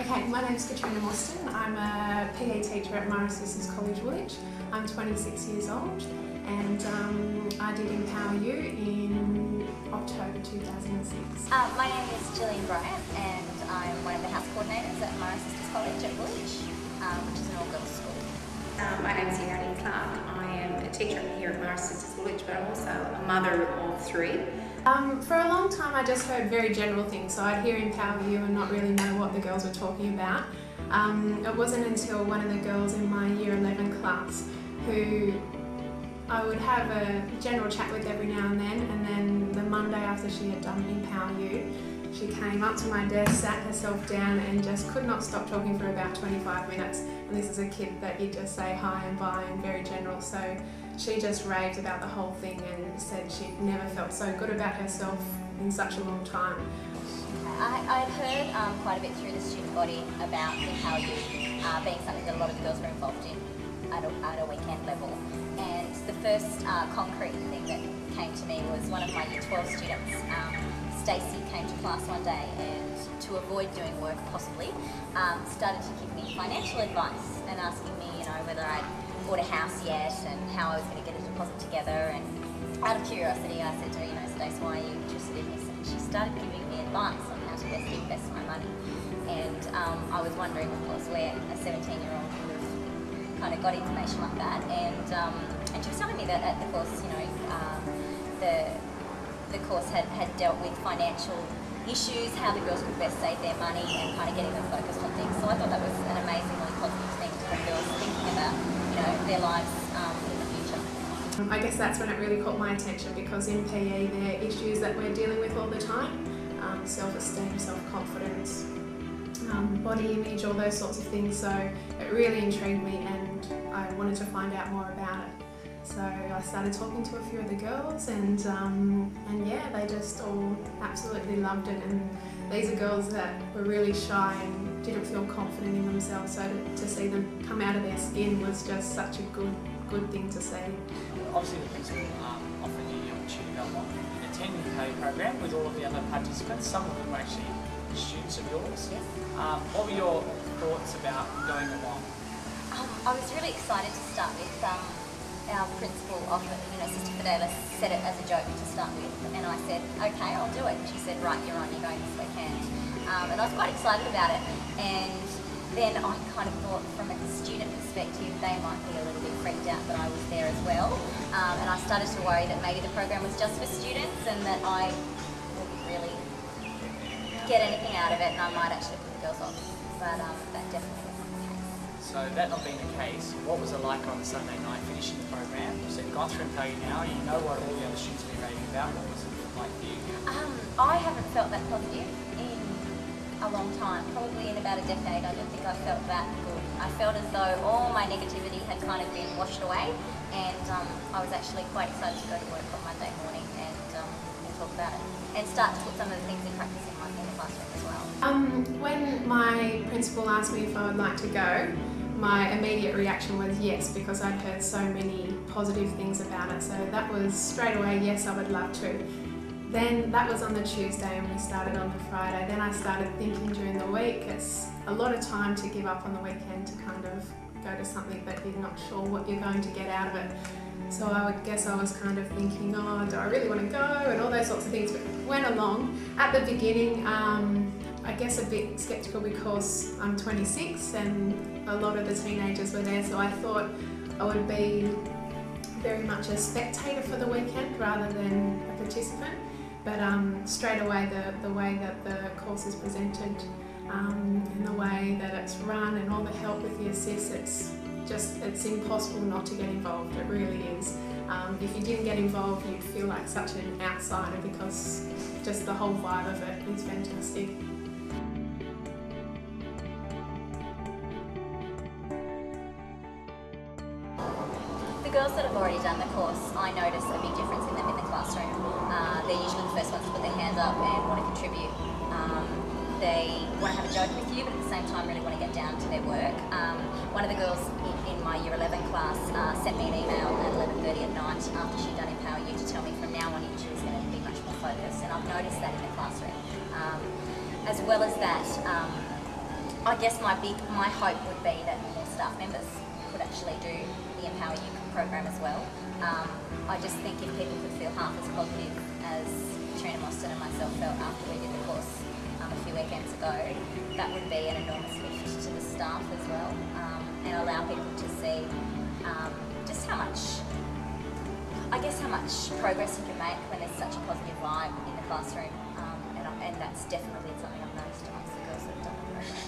Okay, my name is Katrina Mostyn. I'm a PE teacher at Marist Sisters Whoolwich. I'm 26 years old and I did Empower You in October 2006. My name is Brent and I'm one of the house coordinators at Marist Sisters College at Whoolwich, which is an all-girls school. My name is Clark. I am a teacher here at Marist Sisters Whoolwich, but I'm also a mother of three. For a long time I just heard very general things, so I'd hear Empower You and not really know what the girls were talking about. It wasn't until one of the girls in my Year 11 class who I would have a general chat with every now and then the Monday after she had done Empower You, she came up to my desk, sat herself down and just could not stop talking for about 25 minutes. And this is a kid that you just say hi and bye and very general, so she just raved about the whole thing and said she'd never felt so good about herself in such a long time. I'd heard quite a bit through the student body about Empower You being something that a lot of the girls were involved in at a weekend level. And the first concrete thing that came to me was one of my Year 12 students, Stacey, came to class one day and, to avoid doing work possibly, started to give me financial advice and asking me, whether I'd bought a house yet and how I was going to get a deposit together. And out of curiosity, I said to her, Stacey, why are you interested in this? And she started giving me advice on how to best invest my money. And I was wondering, of course, where a 17-year-old would have kind of got information like that. And she was telling me that at the course, the course had dealt with financial issues, how the girls could best save their money and kind of getting them focused on things. So I thought that was an amazingly positive thing to get girls thinking about, their lives in the future. I guess that's when it really caught my attention, because in PE there are issues that we're dealing with all the time. Self-esteem, self-confidence, body image, all those sorts of things. So it really intrigued me and I wanted to find out more about it. So I started talking to a few of the girls and yeah, they just all absolutely loved it. And these are girls that were really shy and didn't feel confident in themselves, so to see them come out of their skin was just such a good thing to see. Obviously the principal offered you the opportunity to go along and attend the PE program with all of the other participants. Some of them were actually students of yours. Yes. What were your thoughts about going along? I was really excited to start with. Our principal offered, Sister Fidelis said it as a joke to start with, and I said, okay, I'll do it. And she said, right, you're going this weekend. And I was quite excited about it. And then I kind of thought, from a student perspective, they might be a little bit freaked out that I was there as well. And I started to worry that maybe the program was just for students and that I wouldn't really get anything out of it and I might actually put the girls off. But that definitely wasn't the case. So that not being the case, what was it like on Sunday night finishing the program? You said, gone through Empower You now, you know what all the other students have been raving about. What was it like for you? I haven't felt that positive in a long time, probably in about a decade. I don't think I felt that good. I felt as though all my negativity had kind of been washed away, and I was actually quite excited to go to work on Monday morning and talk about it and start to put some of the things in practice in the classroom as well. When my principal asked me if I would like to go, my immediate reaction was yes, because I'd heard so many positive things about it. So that was straight away, yes, I would love to. Then that was on the Tuesday and we started on the Friday. Then I started thinking during the week, it's a lot of time to give up on the weekend to kind of go to something that you're not sure what you're going to get out of it. So I would guess I was kind of thinking, oh, do I really want to go, and all those sorts of things. But went along. At the beginning, I guess a bit sceptical because I'm 26 and a lot of the teenagers were there, so I thought I would be very much a spectator for the weekend rather than a participant. But straight away, the way that the course is presented and the way that it's run and all the help with the assists, it's impossible not to get involved. It really is. If you didn't get involved, you'd feel like such an outsider, because just the whole vibe of it is fantastic. The girls that have already done the course, I notice a big difference in them in the classroom. They're usually the first ones to put their hands up and want to contribute. They want to have a joke with you, but at the same time really want to get down to their work. One of the girls in my Year 11 class sent me an email at 11:30 at night after she'd done Empower You to tell me from now on she was going to be much more focused, and I've noticed that in the classroom. As well as that, I guess my hope would be that more staff members could actually do the Empower You program as well. I just think if people could feel half as positive as Trina Mostyn and myself felt after we did the course a few weekends ago, that would be an enormous lift to the staff as well, and allow people to see just how much progress you can make when there's such a positive vibe in the classroom, and that's definitely something I've noticed amongst the girls that have done the program.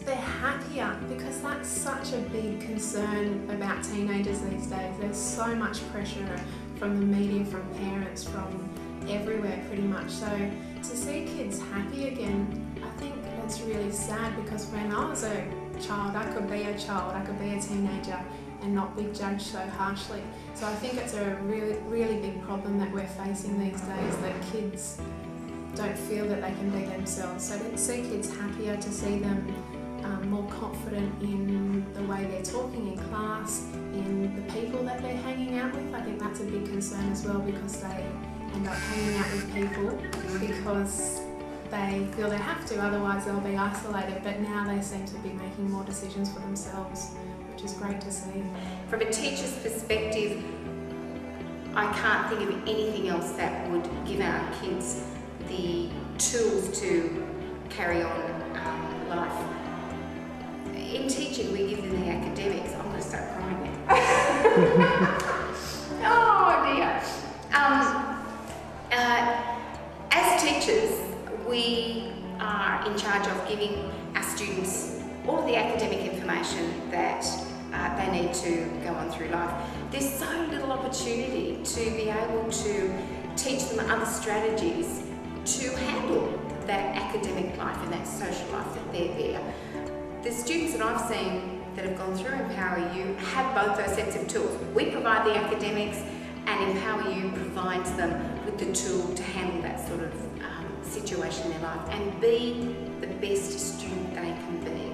They're happier, because that's such a big concern about teenagers these days. There's so much pressure from the media, from parents, from everywhere pretty much. So to see kids happy again, I think it's really sad, because when I was a child, I could be a teenager and not be judged so harshly. So I think it's a really big problem that we're facing these days, that kids don't feel that they can be themselves. So to see kids happier, to see them more confident in the way they're talking in class, in the people that they're hanging out with, I think that's a big concern as well, because they end up hanging out with people because they feel they have to, otherwise they'll be isolated. But now they seem to be making more decisions for themselves, which is great to see. From a teacher's perspective, I can't think of anything else that would give our kids the tools to carry on life. In teaching, we give them the academics. I'm going to start crying now. Oh dear. As teachers, we are in charge of giving our students all of the academic information that they need to go on through life. There's so little opportunity to be able to teach them other strategies to handle that academic life and that social life that they're there. The students that I've seen that have gone through Empower You have both those sets of tools. We provide the academics, and Empower You provides them with the tool to handle that sort of situation in their life and be the best student they can be.